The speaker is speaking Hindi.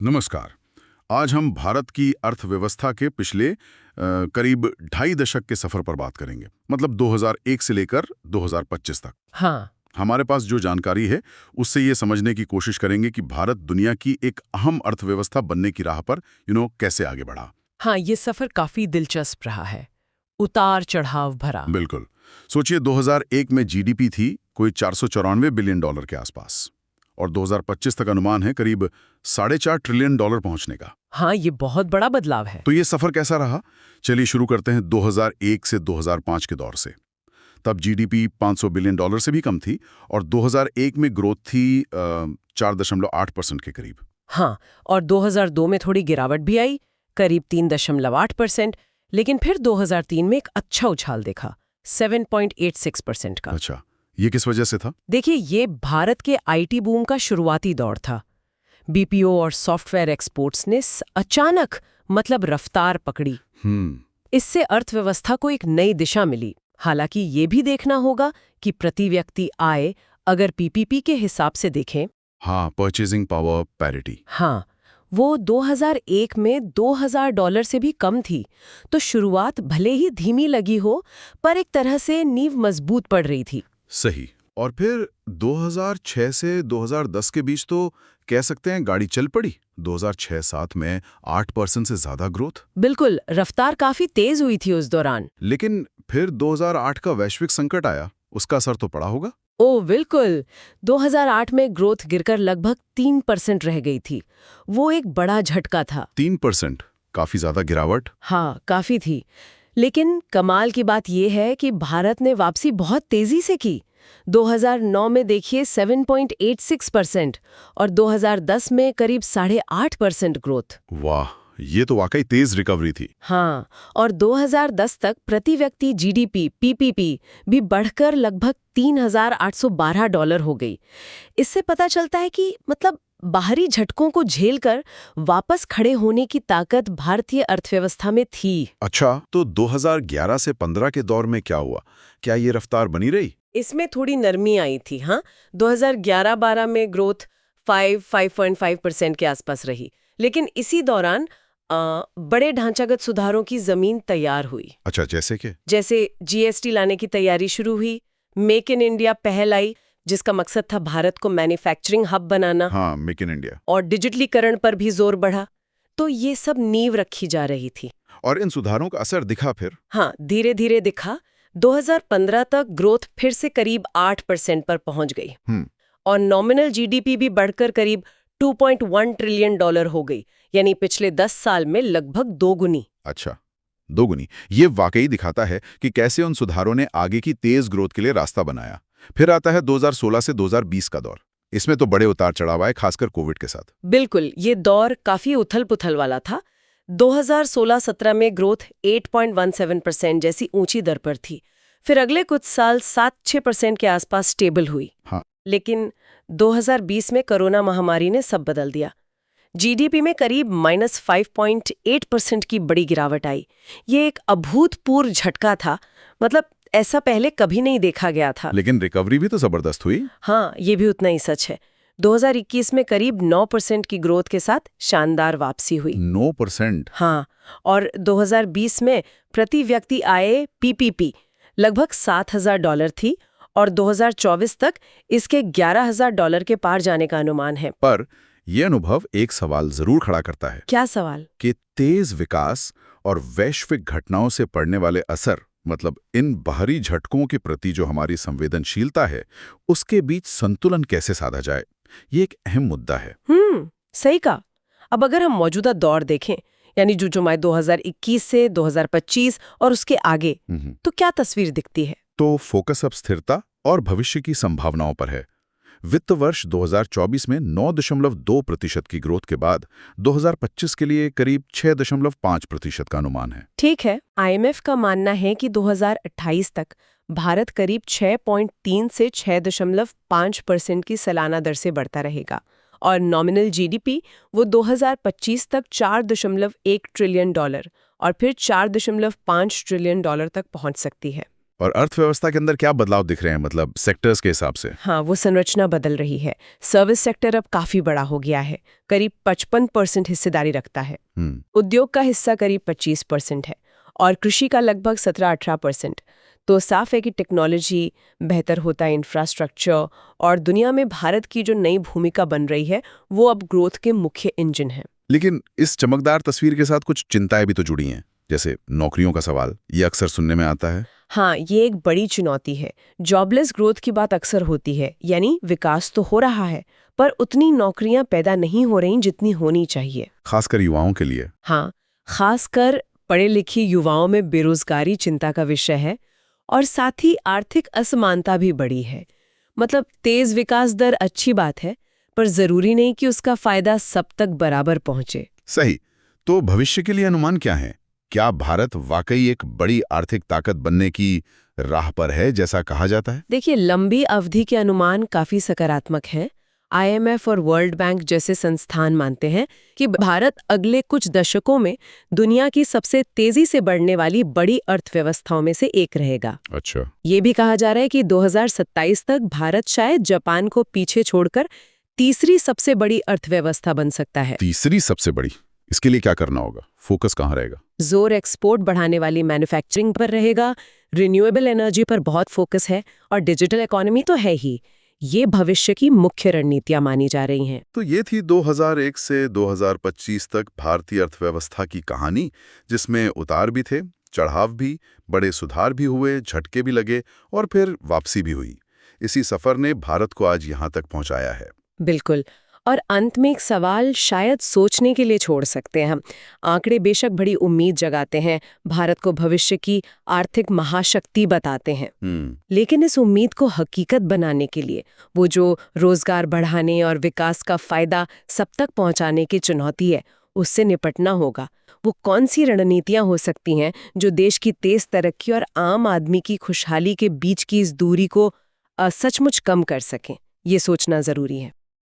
नमस्कार। आज हम भारत की अर्थव्यवस्था के पिछले करीब 2.5 दशक के सफर पर बात करेंगे। मतलब 2001 से लेकर 2025 तक। हाँ। हमारे पास जो जानकारी है उससे ये समझने की कोशिश करेंगे कि भारत दुनिया की एक अहम अर्थव्यवस्था बनने की राह पर कैसे आगे बढ़ा। हाँ, ये सफर काफी दिलचस्प रहा है, उतार चढ़ाव भरा। बिल्कुल। सोचिए 2001 में जीडीपी थी कोई 494 बिलियन डॉलर के आसपास और 2025 तक अनुमान है करीब 4.5 ट्रिलियन डॉलर पहुंचने का। हाँ, ये बहुत बड़ा बदलाव है। तो ये सफर कैसा रहा? चलिए शुरू करते हैं 2001 से 2005 के दौर से। तब जीडीपी 500 बिलियन डॉलर से भी कम थी और 2001 में ग्रोथ थी 4.8% के करीब। हाँ, और 2002 में थोड़ी गिरावट भी आई, करीब 3.8%, लेकिन फिर 2003 में एक अच्छा उछाल देखा, 7.86% का। अच्छा, ये किस वजह से था? देखिए, ये भारत के आईटी बूम का शुरुआती दौर था। बीपीओ और सॉफ्टवेयर एक्सपोर्ट्स ने अचानक रफ्तार पकड़ी। इससे अर्थव्यवस्था को एक नई दिशा मिली। हालांकि ये भी देखना होगा कि प्रति व्यक्ति आय अगर पीपीपी के हिसाब से देखें, हाँ, परचेजिंग पावर पैरिटी, हाँ, वो 2001 में $2000 से भी कम थी। तो शुरुआत भले ही धीमी लगी हो, पर एक तरह से नींव मजबूत पड़ रही थी। सही। और फिर 2006 से 2010 के बीच तो कह सकते हैं गाड़ी चल पड़ी। 2006-07 में 8% से ज्यादा ग्रोथ। बिल्कुल, रफ्तार काफी तेज हुई थी उस दौरान। लेकिन फिर 2008 का वैश्विक संकट आया, उसका असर तो पड़ा होगा। ओह बिल्कुल, 2008 में ग्रोथ गिरकर लगभग 3% रह गई थी। वो एक बड़ा झटका था। 3%, काफी ज्यादा गिरावट। हाँ, काफी थी। लेकिन कमाल की बात यह है कि भारत ने वापसी बहुत तेजी से की। 2009 में देखिए 7.86% और 2010 में करीब 8.5% ग्रोथ। वाह, ये तो वाकई तेज रिकवरी थी। हाँ, और 2010 तक प्रति व्यक्ति जीडीपी पीपीपी भी बढ़कर लगभग $3,812 हो गई। इससे पता चलता है कि बाहरी झटकों को झेलकर वापस खड़े होने की ताकत भारतीय अर्थव्यवस्था में थी। अच्छा, तो 2011 से 15 के दौर में क्या हुआ? क्या ये रफ्तार बनी रही? इसमें थोड़ी नरमी आई थी। हाँ, 2011-12 में ग्रोथ 5.5% के आसपास रही, लेकिन इसी दौरान बड़े ढांचागत सुधारों की जमीन तैयार हुई। अच्छा, जैसे जीएसटी लाने की तैयारी शुरू हुई, मेक इन इंडिया पहल आई, जिसका मकसद था भारत को मैन्युफैक्चरिंग हब बनाना। हाँ, मेक इन इंडिया। और डिजिटलीकरण पर भी जोर बढ़ा। तो ये सब नींव रखी जा रही थी। और इन सुधारों का असर दिखा फिर? हाँ, धीरे धीरे दिखा। 2015 तक ग्रोथ फिर से करीब 8% पर पहुंच गई और नॉमिनल जीडीपी भी बढ़कर करीब $2.1 ट्रिलियन हो गई, यानी पिछले 10 साल में लगभग दोगुनी। अच्छा, दोगुनी। ये वाकई दिखाता है कि कैसे उन सुधारों ने आगे की तेज ग्रोथ के लिए रास्ता बनाया। फिर आता है 2016 से 2020 का दौर। इसमें तो बड़े उतार चढ़ाव आए, खासकर कोविड के साथ। बिल्कुल, ये दौर काफी उथल-पुथल वाला था। 2016-17 में ग्रोथ 8.17% जैसी ऊंची दर पर थी। फिर अगले कुछ साल 7-6% के आसपास स्टेबल हुई। हाँ। लेकिन 2020 में कोरोना महामारी ने सब बदल दिया। जीडीपी में करीब -5.8% की बड़ी गिरावट आई। ये एक अभूतपूर्व झटका था। ऐसा पहले कभी नहीं देखा गया था। लेकिन रिकवरी भी तो जबरदस्त हुई। हाँ, ये भी उतना ही सच है। 2021 में करीब 9% की ग्रोथ के साथ शानदार वापसी हुई। 9%? हाँ, और 2020 में प्रति व्यक्ति आय पीपीपी लगभग $7,000 थी और 2024 तक इसके $11,000 के पार जाने का अनुमान है। पर यह अनुभव एक सवाल जरूर खड़ा करता है। क्या सवाल? कि तेज विकास और वैश्विक घटनाओं से पड़ने वाले असर, इन बाहरी झटकों के प्रति जो हमारी संवेदनशीलता है, उसके बीच संतुलन कैसे साधा जाए, ये एक अहम मुद्दा है। सही कहा। अब अगर हम मौजूदा दौर देखें, यानी जो 2021 से 2025 और उसके आगे, तो क्या तस्वीर दिखती है? तो फोकस अब स्थिरता और भविष्य की संभावनाओं पर है। वित्त वर्ष 2024 में 9.2% की ग्रोथ के बाद 2025 के लिए करीब 6.5% का अनुमान है। ठीक है, आईएमएफ का मानना है कि 2028 तक भारत करीब 6.3 से 6.5% की सालाना दर से बढ़ता रहेगा और नॉमिनल जीडीपी वो 2025 तक $4.1 ट्रिलियन और फिर $4.5 ट्रिलियन तक पहुंच सकती है। और अर्थव्यवस्था के अंदर क्या बदलाव दिख रहे हैं, मतलब सेक्टर्स के हिसाब से? हाँ, वो संरचना बदल रही है। सर्विस सेक्टर अब काफी बड़ा हो गया है, करीब 55% हिस्सेदारी रखता है। उद्योग का हिस्सा करीब 25% है और कृषि का लगभग 17-18%। तो साफ है कि टेक्नोलॉजी, बेहतर होता इंफ्रास्ट्रक्चर और दुनिया में भारत की जो नई भूमिका बन रही है वो अब ग्रोथ के मुख्य इंजन है। लेकिन इस चमकदार तस्वीर के साथ कुछ चिंताएं भी तो जुड़ी हैं, जैसे नौकरियों का सवाल, ये अक्सर सुनने में आता है। हाँ, ये एक बड़ी चुनौती है। जॉबलेस ग्रोथ की बात अक्सर होती है, यानी विकास तो हो रहा है पर उतनी नौकरियां पैदा नहीं हो रही जितनी होनी चाहिए, खासकर युवाओं के लिए। हाँ, खासकर पढ़े लिखे युवाओं में बेरोजगारी चिंता का विषय है और साथ ही आर्थिक असमानता भी बढ़ी है। मतलब तेज विकास दर अच्छी बात है पर जरूरी नहीं कि उसका फायदा सब तक बराबर पहुंचे। सही। तो भविष्य के लिए अनुमान क्या है? क्या भारत वाकई एक बड़ी आर्थिक ताकत बनने की राह पर है जैसा कहा जाता है? देखिए, लंबी अवधि के अनुमान काफी सकारात्मक हैं। IMF और वर्ल्ड बैंक जैसे संस्थान मानते हैं कि भारत अगले कुछ दशकों में दुनिया की सबसे तेजी से बढ़ने वाली बड़ी अर्थव्यवस्थाओं में से एक रहेगा। अच्छा। ये भी कहा जा रहा है कि 2027 तक भारत शायद जापान को पीछे छोड़कर तीसरी सबसे बड़ी अर्थव्यवस्था बन सकता है। तीसरी सबसे बड़ी? इसके लिए क्या करना होगा? फोकस कहाँ रहेगा? जोर एक्सपोर्ट बढ़ाने वाली मैन्युफैक्चरिंग पर रहेगा, रिन्यूएबल एनर्जी पर बहुत फोकस है और डिजिटल इकोनॉमी तो है ही। ये भविष्य की मुख्य रणनीतियां मानी जा रही हैं। तो ये थी 2001 से 2025 तक भारतीय अर्थव्यवस्था की कहानी, जिसमें उतार भी थे, चढ़ाव भी, बड़े सुधार भी हुए, झटके भी लगे और फिर वापसी भी हुई। इसी सफर ने भारत को आज यहाँ तक पहुँचाया है। बिल्कुल। और अंत में एक सवाल शायद सोचने के लिए छोड़ सकते हैं हम। आंकड़े बेशक बड़ी उम्मीद जगाते हैं, भारत को भविष्य की आर्थिक महाशक्ति बताते हैं, लेकिन इस उम्मीद को हकीकत बनाने के लिए वो जो रोजगार बढ़ाने और विकास का फायदा सब तक पहुंचाने की चुनौती है, उससे निपटना होगा। वो कौन सी रणनीतियां हो सकती हैं जो देश की तेज तरक्की और आम आदमी की खुशहाली के बीच की इस दूरी को सचमुच कम कर सकें? ये सोचना जरूरी है।